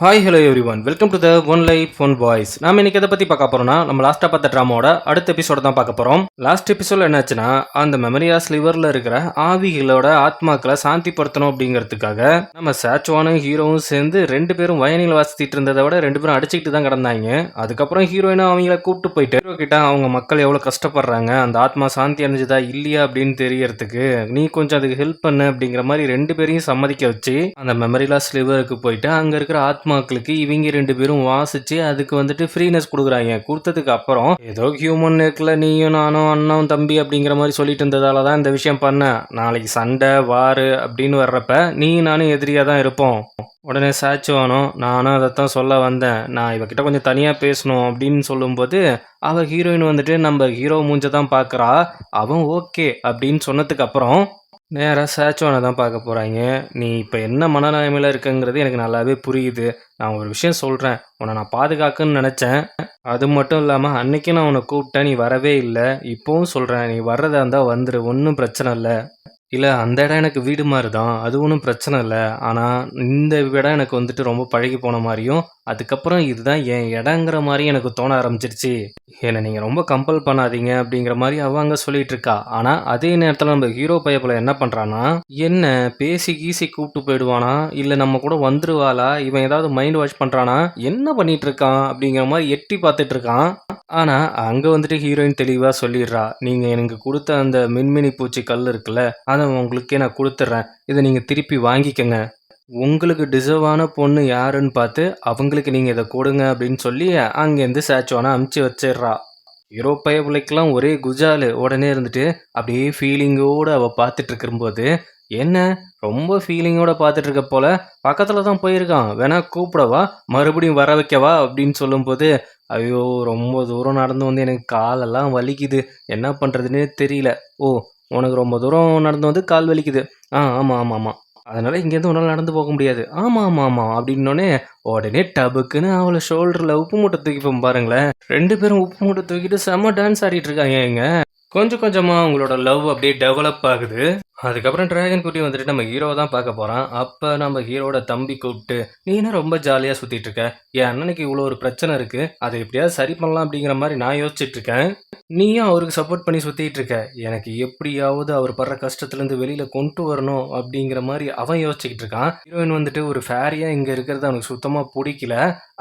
Hi hello every one welcome to the one life one voice. நாம இன்னைக்கு எதை பற்றி பார்க்க போறோம்னா, நம்ம லாஸ்ட்டாக பார்த்த ட்ராமாவோட அடுத்த எபிசோட தான் பார்க்க போகிறோம். லாஸ்ட் எபிசோட என்னாச்சுன்னா, அந்த மெமரியாஸ் லிவரில் இருக்கிற ஆவிகளோட ஆத்மாக்களை சாந்திப்படுத்தணும் அப்படிங்கிறதுக்காக நம்ம சாச்சுவானும் ஹீரோவும் சேர்ந்து ரெண்டு பேரும் வயனில் வாசித்திட்டு இருந்ததை விட ரெண்டு பேரும் அடிச்சுக்கிட்டு தான் கிடந்தாங்க. அதுக்கப்புறம் ஹீரோயினும் அவங்கள கூப்பிட்டு போயிட்டு ஹீரோ கிட்ட அவங்க மக்கள் எவ்வளோ கஷ்டப்படுறாங்க, அந்த ஆத்மா சாந்தி அடைஞ்சதா இல்லையா அப்படின்னு தெரியறதுக்கு நீ கொஞ்சம் அதுக்கு ஹெல்ப் பண்ணு அப்படிங்கிற மாதிரி ரெண்டு பேரையும் சம்மதிக்க வச்சு அந்த மெமரிலாஸ் லிவருக்கு போயிட்டு அங்கே இருக்கிற ஆத்மாக்களுக்கு இவங்க ரெண்டு பேரும் வாசிச்சு அதுக்கு வந்துட்டு ஃப்ரீனஸ் கொடுக்குறாங்க. கொடுத்ததுக்கு அப்புறம் ஏதோ ஹியூமன் நேக்கில் நீயும் நானும் அண்ணன் தம்பி அப்படிங்கிற மாதிரி சொல்லிட்டு இருந்ததால தான் இந்த விஷயம் பண்ணேன். நாளைக்கு சண்டை வாரு அப்படின்னு வர்றப்ப நீ நானும் எதிரியாக தான் இருப்போம். உடனே சாச்சுவானோ நானும் அதைத்தான் சொல்ல வந்தேன், நான் இவகிட்ட கொஞ்சம் தனியாக பேசணும் அப்படின்னு சொல்லும்போது அவள் ஹீரோயின் வந்துட்டு நம்ம ஹீரோ மூஞ்ச தான் பார்க்குறா. அவன் ஓகே அப்படின்னு சொன்னதுக்கு அப்புறம் நேராக சேச்சுவானை தான் பார்க்க போகிறாங்க. நீ இப்போ என்ன மனநிலைமையில் இருக்குங்கிறது எனக்கு நல்லாவே புரியுது. நான் ஒரு விஷயம் சொல்கிறேன், உன்னை நான் பாதுகாக்கன்னு நினச்சேன். அது மட்டும் இல்லாமல் அன்றைக்கி நான் உன்னை கூப்பிட்டேன், நீ வரவே இல்லை. இப்போவும் சொல்கிறேன், நீ வர்றதா இருந்தால் வந்துரு, ஒன்றும் பிரச்சனை இல்லை. இல்லை அந்த இடம் எனக்கு வீடு மாதிரி தான், அது ஒன்றும் பிரச்சனை இல்லை. ஆனால் இந்த இடம் எனக்கு வந்துட்டு ரொம்ப பழகி போன மாதிரியும் அதுக்கப்புறம் இதுதான் என் இடங்கிற மாதிரி எனக்கு தோண ஆரம்பிச்சிருச்சு. என்னை நீங்கள் ரொம்ப கம்பல் பண்ணாதீங்க அப்படிங்கிற மாதிரி அவங்க சொல்லிட்டு இருக்கா. ஆனால் அதே நேரத்தில் நம்ம ஹீரோ பையப்பில் என்ன பண்ணுறான்னா, என்ன பேசி கீசி கூப்பிட்டு போயிடுவானா, இல்லை நம்ம கூட வந்துருவாளா, இவன் ஏதாவது மைண்ட் வாஷ் பண்ணுறானா, என்ன பண்ணிட்டு இருக்கான் அப்படிங்கிற மாதிரி எட்டி பார்த்துட்டு இருக்கான். ஆனால் அங்கே வந்துட்டு ஹீரோயின் தெளிவாக சொல்லிடுறா, நீங்கள் எனக்கு கொடுத்த அந்த மின்மினி பூச்சி கல் இருக்குல்ல, அதை உங்களுக்கே நான் கொடுத்துட்றேன், இதை நீங்கள் திருப்பி வாங்கிக்கங்க. உங்களுக்கு டிசர்வான பொண்ணு யாருன்னு பார்த்து அவங்களுக்கு நீங்கள் இதை கொடுங்க அப்படின்னு சொல்லி அங்கேருந்து சேச்சுவானா அமுச்சு வச்சிடுறா. ஹீரோ பைய பிள்ளைக்கெல்லாம் ஒரே குஜாலு. உடனே இருந்துட்டு அப்படியே ஃபீலிங்கோடு அவள் பார்த்துட்டு இருக்கும்போது, என்ன ரொம்ப ஃபீலிங்கோட பார்த்துட்டு இருக்க போல, பக்கத்தில் தான் போயிருக்கான், வேணா கூப்பிடவா, மறுபடியும் வர வைக்கவா அப்படின்னு சொல்லும்போது, ஐயோ ரொம்ப தூரம் நடந்து வந்து எனக்கு காலெல்லாம் வலிக்குது, என்ன பண்ணுறதுன்னே தெரியல. ஓ, உனக்கு ரொம்ப தூரம் நடந்து வந்து கால் வலிக்குது. ஆமாம் ஆமாம் ஆமாம், அதனால இங்கேருந்து உன்னால் நடந்து போக முடியாது. ஆமாம் ஆமாம் ஆமாம் அப்படின்னோடனே உடனே டபுக்குன்னு அவளை ஷோல்டரில் உப்பு மூட்டை தூக்கிப்போம் பாருங்களேன். ரெண்டு பேரும் உப்பு மூட்டை தூக்கிட்டு செம்ம டான்ஸ் ஆடிட்டு இருக்காங்க. இங்க கொஞ்சம் கொஞ்சமாக அவங்களோட லவ் அப்படியே டெவலப் ஆகுது. அதுக்கப்புறம் டிராகன் குட்டி வந்துட்டு நம்ம ஹீரோவை தான் பார்க்க போகிறான். அப்போ நம்ம ஹீரோட தம்பி கூப்பிட்டு, நீ என்ன ரொம்ப ஜாலியாக சுற்றிட்டு இருக்க, என் அண்ணனுக்கு இவ்வளோ ஒரு பிரச்சனை இருக்குது, அதை எப்படியாவது சரி பண்ணலாம் அப்படிங்கிற மாதிரி நான் யோசிச்சுட்டு இருக்கேன். நீயும் அவருக்கு சப்போர்ட் பண்ணி சுற்றிட்டு இருக்க, எனக்கு எப்படியாவது அவர் படுற கஷ்டத்துலேருந்து வெளியில் கொண்டு வரணும் அப்படிங்கிற மாதிரி அவன் யோசிச்சுக்கிட்டு இருக்கான். ஹீரோயின் வந்துட்டு ஒரு ஃபேரியாக இங்கே இருக்கிறது அவனுக்கு சுத்தமாக பிடிக்கல.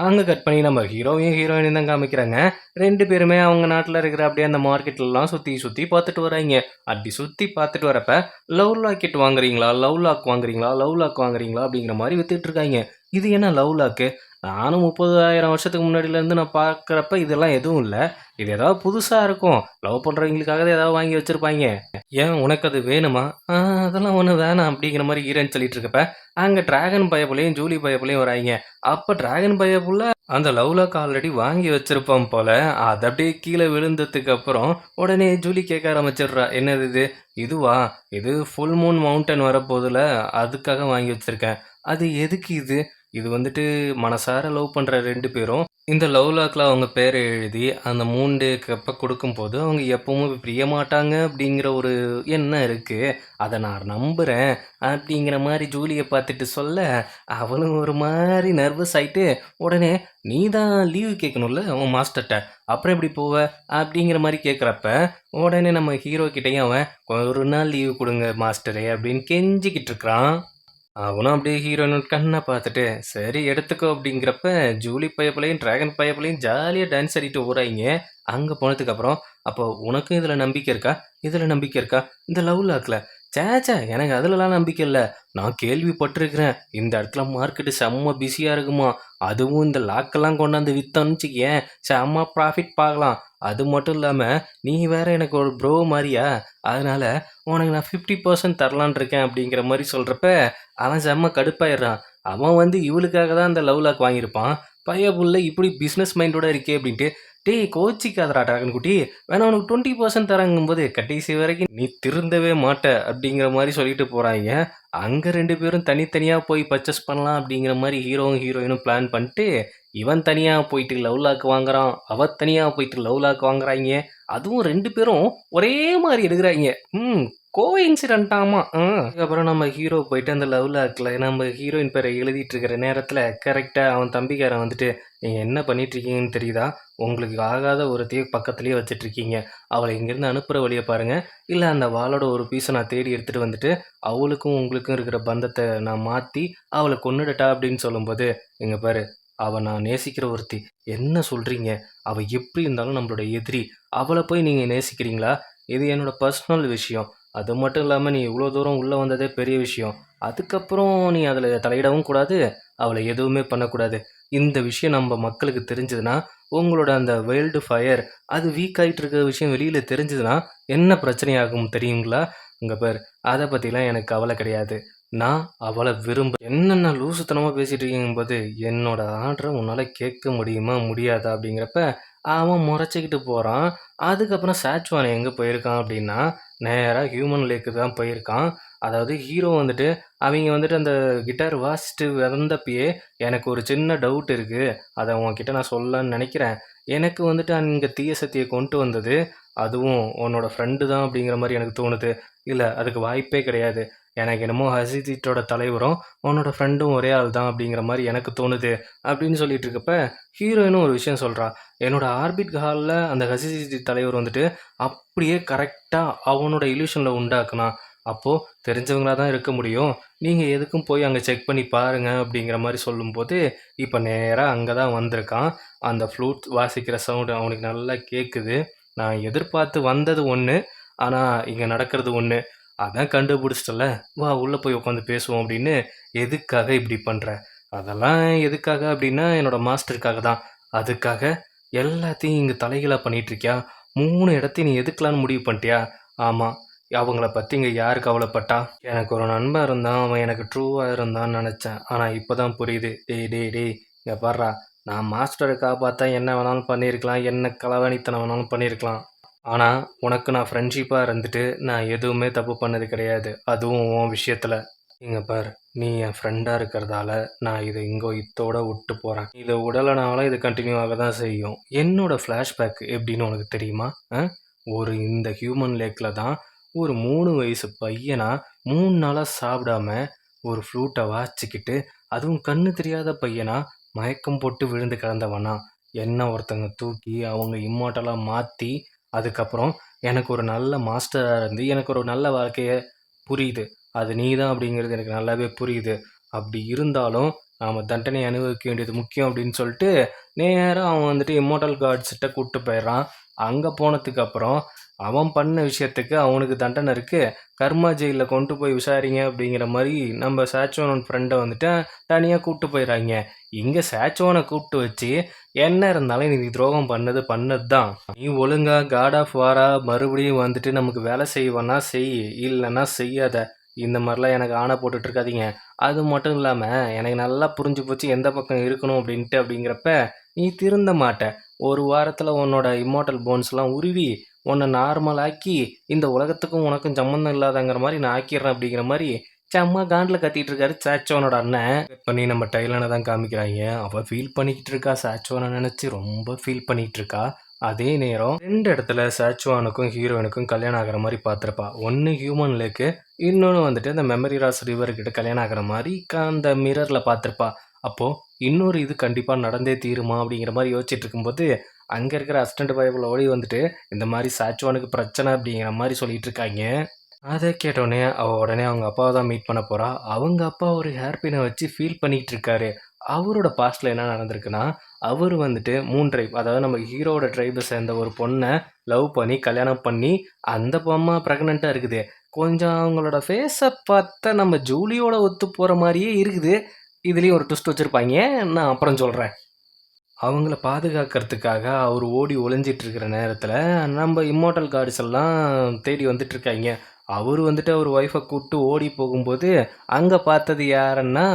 அங்கே கட் பண்ணி நம்ம ஹீரோவையும் ஹீரோயினையும் தான் காமிக்கிறாங்க. ரெண்டு பேருமே அவங்க நாட்டில் இருக்கிற அப்படியே அந்த மார்க்கெட்லலாம் சுற்றி சுற்றி பார்த்துட்டு வராங்க. அப்படி சுற்றி பார்த்துட்டு வரப்ப லவ் லாக்கெட் வாங்குறீங்களா, லவ் லாக் வாங்குறீங்களா, லவ் லாக் வாங்குறீங்களா அப்படிங்கிற மாதிரி வித்துட்டு இருக்காங்க. இது என்ன லவ் லாக்கு, நானும் 30,000 வருஷத்துக்கு முன்னாடியிலேருந்து நான் பார்க்குறப்ப இதெல்லாம் எதுவும் இல்லை, இது ஏதாவது புதுசாக இருக்கும், லவ் பண்ணுறவங்களுக்காக ஏதாவது வாங்கி வச்சுருப்பாங்க, ஏன் உனக்கு அது வேணுமா, அதெல்லாம் ஒன்றும் வேணாம் அப்படிங்கிற மாதிரி ஹீரோன்னு சொல்லிட்டு இருக்கப்ப அங்கே டிராகன் பயப்புலையும் ஜூலி பயப்புலையும் வராங்க. அப்போ டிராகன் பயப்புள்ள அந்த லவ் லாக் ஆல்ரெடி வாங்கி வச்சிருப்பான் போல, அது அப்படியே கீழே விழுந்ததுக்கு அப்புறம் உடனே ஜூலி கேட்க ஆரம்பிச்சிடுறா, என்னது இது, இதுவா, இது ஃபுல் மூன் மவுண்டன் வரப்போதில் அதுக்காக வாங்கி வச்சுருக்கேன். அது எதுக்கு இது, இது வந்துட்டு மனசார லவ் பண்ணுற ரெண்டு பேரும் இந்த லவ் லாக்கில் அவங்க பேரை எழுதி அந்த 3 டேக்கு அப்போ கொடுக்கும்போது அவங்க எப்பவும் பிரிய மாட்டாங்க அப்படிங்கிற ஒரு எண்ணம் இருக்குது, அதை நான் நம்புகிறேன் அப்படிங்கிற மாதிரி ஜூலியை பார்த்துட்டு சொல்ல, அவளும் ஒரு மாதிரி நர்வஸ் ஆகிட்டு உடனே நீ தான் லீவு கேட்கணும்ல அவன் மாஸ்டர்கிட்ட, அப்புறம் எப்படி போவ அப்படிங்கிற மாதிரி கேட்குறப்ப உடனே நம்ம ஹீரோ கிட்டேயும் அவன் ஒரு நாள் லீவு கொடுங்க மாஸ்டரே அப்படின்னு கெஞ்சிக்கிட்டு இருக்கிறான். அவனும் அப்படியே ஹீரோயின் கண்ணை பார்த்துட்டு சரி எடுத்துக்கோ அப்படிங்கிறப்ப ஜூலி பயப்புலையும் டிராகன் பயப்புலையும் ஜாலியாக டான்ஸ் ஆடிட்டு ஓடுறாங்க. அங்கே போனதுக்கப்புறம் அப்போ உனக்கும் இதில் நம்பிக்கை இருக்கா, இதில் நம்பிக்கை இருக்கா, இந்த லவ் லாக்கில், சேச்சா எனக்கு அதுலலாம் நம்பிக்கை இல்லை, நான் கேள்விப்பட்டிருக்கிறேன் இந்த இடத்துல மார்க்கெட்டு செம்ம பிஸியாக இருக்குமா, அதுவும் இந்த லாக்கெல்லாம் கொண்டாந்து விற்றோன்னு வச்சுக்கேன் செம்ம ப்ராஃபிட் பார்க்கலாம். அது மட்டும் இல்லாமல் நீ வேற எனக்கு ஒரு ப்ரோ மாதிரியா, அதனால் உனக்கு நான் 50% தரலான் இருக்கேன் அப்படிங்கிற மாதிரி சொல்கிறப்ப அவன் செம்ம கடுப்பாயிடுறான். அவன் வந்து இவளுக்காக தான் அந்த லவ் லாக் வாங்கியிருப்பான். பைய புள்ள இப்படி பிஸ்னஸ் மைண்டோட இருக்கே அப்படின்ட்டு, டேய் கோச்சிக்காதரா ட்ராகன் குட்டி, வேணா உனக்கு 20% தராங்கும்போது கடைசி வரைக்கும் நீ திருந்தவே மாட்ட அப்படிங்கிற மாதிரி சொல்லிட்டு போகிறாங்க. அங்கே ரெண்டு பேரும் தனித்தனியாக போய் பர்ச்சேஸ் பண்ணலாம் அப்படிங்கிற மாதிரி ஹீரோவும் ஹீரோயினும் பிளான் பண்ணிட்டு, இவன் தனியாக போயிட்டு லவ் லாக் வாங்குறான், அவ தனியாக போயிட்டு லவ் லாக் வாங்குறாங்க. அதுவும் ரெண்டு பேரும் ஒரே மாதிரி எடுக்கிறாங்க. கோ இன்சிடென்ட்டாமா. அதுக்கப்புறம் நம்ம ஹீரோ போயிட்டு அந்த லவ் லாக்ல நம்ம ஹீரோயின் பேரை எழுதிட்டு இருக்கிற நேரத்துல கரெக்ட்டா அவன் தம்பிக்காரன் வந்துட்டு, "நீங்க என்ன பண்ணிட்டு இருக்கீங்கன்னு தெரியுதா? உங்களுக்கு ஆகாத ஒருத்திய பக்கத்திலேயே வச்சுட்டுருக்கீங்க. அவள இங்கேருந்து அனுப்புற வழிய பாருங்க. இல்ல அந்த வாளோட ஒரு பீஸ நான் தேடி எடுத்துட்டு வந்துட்டு, அவளுக்கும் உங்களுக்கும் இருக்கிற பந்தத்த நான் மாத்தி, அவள கொன்னுடட்டா?" அப்படின்னு சொல்லும்போது, "இங்க பாரு, அவ நான் நேசிக்கிற ஒருத்தி. என்ன சொல்றீங்க? அவ எப்படி இருந்தாலும் நம்மளோட எதிரி. அவள போய் நீங்க நேசிக்கிறீங்களா? இது என்னோட பர்சனல் விஷயம். அது மட்டும் இல்லாம நீ இவ்ளோ தூரம் உள்ள வந்ததே பெரிய விஷயம். அதுக்கப்புறம் நீ அதில தலையிடவும் கூடாது. அவள எதுவுமே பண்ணக்கூடாது. இந்த விஷயம் நம்ப மக்களுக்கு தெரிஞ்சதுன்னா, உங்களோட அந்த வைல்டு ஃபயர் அது வீக் ஆயிட்டு இருக்கிற விஷயம் வெளியில தெரிஞ்சதுன்னா, என்ன பிரச்சனை ஆகும் தெரியுங்களா? இங்க பாரு, அத பத்திலாம் எனக்கு கவல கிடையாது. நான் அவள என்னென்ன லூசுத்தனமா பேசிட்டு இருக்கீங்கும்போது, என்னோட ஆர்டர உன்னால கேட்க முடியுமா? முடியாதா? அப்படிங்கிறப்ப, அவன் மொறச்சுக்கிட்டு போறான். அதுக்கப்புறம் சாச்சுவான் எங்க போயிருக்கான் அப்படின்னா, நேரா ஹியூமன் லேக்கு தான் போயிருக்கான். அதாவது ஹீரோ வந்துட்டு, அவைங்க வந்துட்டு அந்த கிட்டார் வாசிச்சுட்டு வந்தப்பயே, எனக்கு ஒரு சின்ன டவுட் இருக்கு. அத உன்கிட்ட நான் சொல்லலான்னு நெனைக்கிறேன். எனக்கு வந்துட்டு அங்க தீய சக்திய கொண்டு வந்தது, அதுவும் உன்னோட ஃப்ரெண்டு தான் அப்படிங்கிற மாரி எனக்கு தோணுது. இல்ல, அதுக்கு வாய்ப்பே கிடையாது. எனக்கு என்னமோ ஹசிதிட்டோட தலைவரும், உன்னோட ஃப்ரெண்டும் ஒரே ஆள் தான் அப்படிங்கிற மாரி எனக்கு தோணுது. அப்படின்னு சொல்லிட்டு இருக்கப்ப, ஹீரோயினும் ஒரு விஷயம் சொல்றா. என்னோட ஆர்பிட் ஹால்ல அந்த ஹசிதி தலைவர் வந்துட்டு, அப்படியே கரெக்ட்டா அவனோட இல்யூஷன்ல உண்டாக்குனான். அப்போ தெரிஞ்சவங்களா தான் இருக்க முடியும். நீங்க எதுக்கும் போய் அங்க செக் பண்ணி பாருங்க அப்படிங்கிற மாரி சொல்லும்போது, இப்ப நேரா அங்க தான் வந்திருக்கான். அந்த ஃப்ளூட் வாசிக்கிற சவுண்ட் அவனுக்கு நல்லா கேட்குது. நான் எதிர்பார்த்து வந்தது ஒண்ணு. ஆனா இங்க நடக்கிறது ஒண்ணு. அதான் கண்டுபிடிச்சிட்டல்ல, வா உள்ள போய் உட்காந்து பேசுவோம் அப்படின்னு. எதுக்காக இப்படி பண்ற? அதெல்லாம் எதுக்காக அப்படின்னா, என்னோட மாஸ்டருக்காக தான். அதுக்காக எல்லாத்தையும் இங்க தலைகீழா பண்ணிட்டு இருக்கியா? 3 இடத்தையும் நீ எதுக்கலான்னு முடிவு பண்ணிட்டியா? ஆமா. அவங்கள பத்தி இங்க யாரு கவலைப்பட்டா? எனக்கு ஒரு நண்பன் இருந்தான். அவன் எனக்கு ட்ரூவா இருந்தான்னு நெனச்சேன். ஆனா இப்ப தான் புரியுது. டேய் டேய் டேய், இங்க பார்றா. நான் மாஸ்டர காப்பாத்த என்ன வேணாலும் பண்ணியிருக்கலாம். என்ன களவாணித்தனம் வேணாலும் பண்ணியிருக்கலாம். ஆனா, உனக்கு நான் ஃப்ரெண்ட்ஷிப்பா இருந்துட்டு, நான் எதுவுமே தப்பு பண்ணது கிடையாது. அதுவும் உன் விஷயத்துல. இங்க பாரு, நீ என் ஃப்ரெண்டா இருக்கிறதால, நான் இத இத்தோட விட்டு போறேன். இத விடலனாலும் இது கன்டின்யூ ஆக தான் செய்யும். என்னோட ஃப்ளாஷ்பேக் எப்படின்னு உனக்கு தெரியுமா? ஒரு இந்த ஹியூமன் லேக்ல தான் ஒரு 3 வயசு பையனா 3 நாளா சாப்பிடாம, ஒரு ஃப்ளூட்ட வாசிச்சுக்கிட்டு, அதுவும் கண்ணு தெரியாத பையனா, மயக்கம் போட்டு விழுந்து கிடந்தவனா, என்ன ஒருத்தங்க தூக்கி அவங்க இம்மார்ட்டலா மாத்தி அதுக்கப்புறம் எனக்கு ஒரு நல்ல மாஸ்டரா இருந்து, எனக்கு ஒரு நல்ல வாழ்க்கைய புரியுது. அது நீ தான் அப்படிங்கிறது எனக்கு நல்லாவே புரியுது. அப்படி இருந்தாலும், நாம தண்டனை அனுபவிக்க வேண்டியது முக்கியம் அப்படின்னு சொல்லிட்டு, நேரா அவன் வந்துட்டு இம்மோர்டல் காட்ஸ்ட்ட கூட்டு போயிடுறான். அங்க போனதுக்கப்புறம், அவன் பண்ண விஷயத்துக்கு அவனுக்கு தண்டனை இருக்கு. கர்மா ஜெயில்ல கொண்டு போய் விசாரிங்க அப்படிங்கிற மாரி, நம்ம சாச்சோனோட ஃப்ரெண்ட வந்துட்டு தனியா கூட்டு போயிறாய்ங்க. இங்க சாச்சோன கூப்பிட்டு வச்சு, என்ன இருந்தாலும் நீ துரோகம் பண்ணது பண்ணது தான். நீ ஒழுங்கா காட் ஆஃப் வாரா மறுபடியும் வந்துட்டு நமக்கு வேலை செய்வன்னா செய், இல்லன்னா செய்யாத. இந்த மாரிலாம் எனக்கு ஆணை போட்டுட்டு இருக்காதீங்க. அது மட்டும் இல்லாம, எனக்கு நல்லா புரிஞ்சு போச்சு எந்த பக்கம் இருக்கணும் அப்படின்ட்டு அப்படிங்கிறப்ப, நீ திருந்த மாட்ட. ஒரு வாரத்துல உன்னோட இம்மார்ட்டல் போன்ஸ்லாம் உருவி, உன்ன நார்மல் ஆக்கி, இந்த உலகத்துக்கும் உனக்கும் சம்மந்தம் இல்லாதங்கிற மாரி நான் ஆக்கிர்றேன் அப்படிங்கிற மாரி, செம்ம காண்டுல கத்திட்டு இருக்காரு சாச்சோனோட அண்ணன். பண்ணி நம்ம டைலனை தான் காமிக்கிறாய்ங்க. அவ ஃபீல் பண்ணிக்கிட்டு இருக்கா. சாச்சோன நெனச்சு ரொம்ப ஃபீல் பண்ணிட்டு இருக்கா. அதே நேரம் 2 இடத்துல சாச்சுவானுக்கும், ஹீரோயினுக்கும் கல்யாணம் ஆகுற மாரி பார்த்திருப்பா. ஒண்ணு ஹியூமன் லேக்கு, இன்னொன்னு வந்துட்டு அந்த மெமரி லாஸ் ரிவர் கிட்ட கல்யாணம் ஆகுற மாரி அந்த மிரர்ல பார்த்திருப்பா. அப்போ இன்னொரு இது கண்டிப்பா நடந்தே தீருமா? அப்படிங்கிற மாரி யோசிச்சுட்டு இருக்கும்போது, அங்க இருக்கிற அசிஸ்டன்ட் பைபிள் ஓடி வந்துட்டு, இந்த மாரி சாச்சுவானுக்கு பிரச்சனை அப்படிங்கிற மாரி சொல்லிட்டு இருக்காய்ங்க. அத கேட்டோனே, அவ உடனே அவங்க அப்பாவ தான் மீட் பண்ண போறா. அவங்க அப்பா ஒரு ஹேர் பின்ன வச்சு ஃபீல் பண்ணிட்டு இருக்காரு. அவரோட பாஸ்ட்ல என்ன நடந்திருக்குன்னா, அவரு வந்துட்டு 3 ட்ரைப் அதாவது நம்ம ஹீரோவோட ட்ரைப சேர்ந்த ஒரு பொண்ண லவ் பண்ணி, கல்யாணம் பண்ணி, அந்த பொம்மை பிரெக்னன்ட்டா இருக்குது. கொஞ்சம் அவங்களோட ஃபேஸ பார்த்தா நம்ம ஜூலியோட ஒத்து போற மாரியே இருக்குது. இதுலயும் ஒரு ட்விஸ்ட் வச்சிருப்பாய்ங்க. நான் அப்புறம் சொல்றேன். அவங்கள பாதுகாக்கிறதுக்காக அவரு ஓடி ஒளிஞ்சிட்டு இருக்கிற நேரத்துல, நம்ம இம்மோர்டல் காட்ஸ் எல்லாம் தேடி வந்துட்டு இருக்காய்ங்க. அவரு வந்துட்டு அவர் ஒய்ஃப கூட்டு ஓடி போகும்போது, அங்க பார்த்தது யாருன்னா,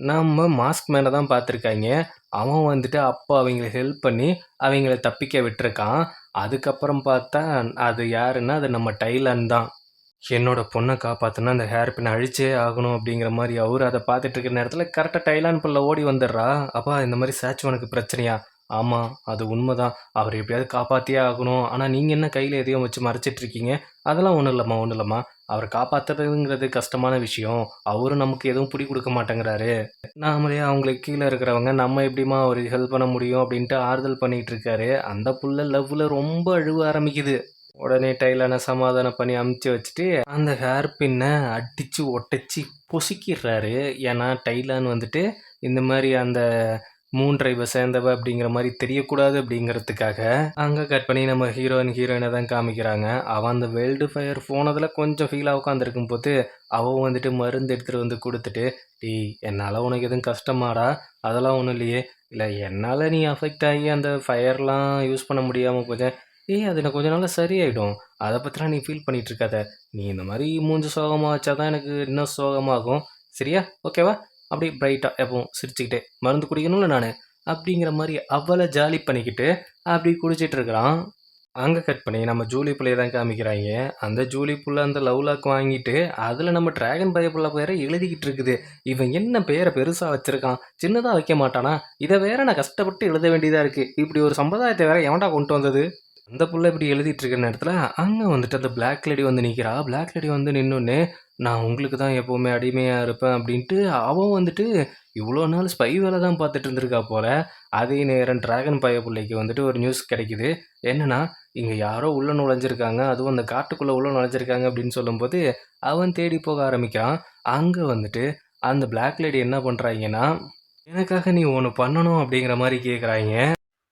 நம்ம மாஸ்க் மேன தான் பார்த்துருக்காய்ங்க. அவன் வந்துட்டு அப்ப அவைங்களுக்கு ஹெல்ப் பண்ணி, அவைங்கள தப்பிக்க விட்டுருக்கான். அதுக்கப்புறம் பார்த்தா, அது யாருன்னா, அது நம்ம டைலன் தான். என்னோட பொண்ண காப்பாத்துனா, அந்த ஹேர் பின் அழிச்சே ஆகணும் அப்படிங்கிற மாரி அவரு அத பார்த்துட்டு இருக்கிற நேரத்துல, கரெக்ட்டா டைலான் புள்ள ஓடி வந்துடுறா. "அப்பா இந்த மாரி சாச்சுவனுக்கு பிரச்சனையா?" "ஆமா, அது உண்மதான். அவர எப்படியாவது காப்பாத்தியே ஆகணும். ஆனா நீங்க என்ன கையில எதையும் வச்சு மறைச்சிட்டு இருக்கீங்க?" "அதெல்லாம் ஒண்ணும் இல்லம்மா, ஒண்ணும் இல்லம்மா. அவரை காப்பாத்துறதுங்கிறது கஷ்டமான விஷயம். அவரும் நமக்கு எதுவும் பிடி குடுக்க மாட்டேங்கிறாரு. நாமளே அவங்களுக்கு கீழ இருக்கிறவங்க, நம்ம எப்படிம்மா அவருக்கு ஹெல்ப் பண்ண முடியும் அப்படின்ட்டு ஆறுதல் பண்ணிட்டு இருக்காரு. அந்த புள்ள லவ்வுல ரொம்ப அழுவ ஆரம்பிக்குது. உடனே டைலன சமாதானம் பண்ணி அமுச்சு வச்சுட்டு, அந்த ஹேர் பின்ன அடிச்சு ஒட்டச்சு பொசுக்கிடுறாரு. ஏன்னா, டைலான் வந்துட்டு இந்த மாரி அந்த மூன்றை இவ சேர்ந்தவ அப்படிங்கிற மாரி தெரியக்கூடாது அப்படிங்கிறதுக்காக, அங்க கட் பண்ணி நம்ம ஹீரோயின தான் காமிக்கிறாங்க. அவ அந்த வெல்டு ஃபயர் போனதுல கொஞ்சம் ஃபீலா உட்காந்துருக்கும்போது, அவ வந்துட்டு மருந்து எடுத்துட்டு வந்து குடுத்துட்டு, "டேய் என்னால உனக்கு எதுவும் கஷ்டமாடா? அதெல்லாம் ஒண்ணும் இல்லையே." "இல்ல என்னால நீ அஃபெக்ட் ஆகி அந்த ஃபயர்லாம் யூஸ் பண்ண முடியாம போச்சே." "ஏய் அது இன்னும் கொஞ்ச நாள்ல சரியாயிடும். அத பத்திலாம் நீ ஃபீல் பண்ணிட்டு இருக்காத. நீ இந்த மாரி மூஞ்சி சோகமா வச்சா தான் எனக்கு இன்னும் சோகமாகும். சரியா? ஓகேவா?" அப்படி பிரைட்டா எப்பவும் சிரிச்சுக்கிட்டே, "மருந்து குடிக்கணும்ல நானு." அப்படிங்கிற மாரி அவள ஜாலி பண்ணிக்கிட்டு, அப்படி குடிச்சிட்டு இருக்கிறான். அங்க கட் பண்ணி நம்ம ஜூலி புள்ளைய தான் காமிக்கிறாய்ங்க. அந்த ஜூலி புள்ள அந்த லவ் லாக் வாங்கிட்டு, அதுல நம்ம டிராகன் பய புள்ள பேர எழுதிக்கிட்டு இருக்குது. இவன் என்ன பேர பெருசா வச்சிருக்கான்? சின்னதா வைக்க மாட்டானா? இத வேற நான் கஷ்டப்பட்டு எழுத வேண்டியதா இருக்கு. இப்படி ஒரு சம்பிரதாயத்த வேற எவன்டா கொண்டு வந்தது? அந்த புள்ள இப்படி எழுதிட்டு இருக்கிற நேரத்துல, அங்க வந்துட்டு அந்த பிளாக் லேடி வந்து நிக்கிறா. பிளாக் லேடி வந்து நின்னோனே, "நான் உங்களுக்கு தான் எப்பவுமே அடிமையா இருப்பேன்" அப்படின்ட்டு அவன் வந்துட்டு இவ்வளோ நாள் ஸ்பை வேல தான் பார்த்துட்டு இருந்திருக்கா போல. அதே நேரம் டிராகன் பய புள்ளைக்கு வந்துட்டு ஒரு நியூஸ் கிடைக்குது. என்னன்னா, இங்க யாரோ உள்ள நுழைஞ்சிருக்காங்க. அதுவும் அந்த காட்டுக்குள்ள உள்ள நுழைஞ்சிருக்காங்க அப்படின்னு சொல்லும்போது, அவன் தேடி போக ஆரம்பிக்கிறான். அங்க வந்துட்டு அந்த பிளாக் லேடி என்ன பண்றாய்ங்கன்னா, "எனக்காக நீ ஒண்ணு பண்ணணும்" அப்படிங்கிற மாரி கேட்குறாய்ங்க.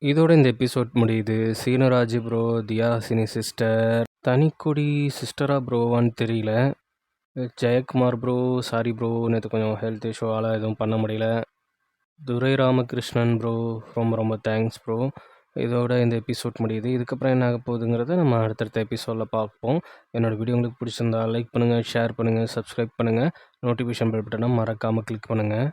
இதோட இந்த எபிசோட் முடியுது. சீனராஜ் ப்ரோ, தியாசினி சிஸ்டர், தனிக்குடி சிஸ்டரா ப்ரோவான்னு தெரியல. ஜெயக்குமார் ப்ரோ, சாரி ப்ரோ நேத்து கொஞ்சம் ஹெல்த் இஷ்யூவால எதுவும் பண்ண முடியல. துரை ராமகிருஷ்ணன் ப்ரோ, ரொம்ப ரொம்ப தேங்க்ஸ் ப்ரோ. இதோட இந்த எபிசோட் முடியுது. இதுக்கப்புறம் என்ன ஆக போகுதுங்கிறத நம்ம அடுத்தடுத்த எபிசோடில் பார்ப்போம். என்னோட வீடியோ உங்களுக்கு பிடிச்சிருந்தா லைக் பண்ணுங்கள், ஷேர் பண்ணுங்கள், சப்ஸ்கிரைப் பண்ணுங்கள். நோட்டிஃபிகேஷன் பெல் பட்டனை மறக்காமல் கிளிக் பண்ணுங்கள்.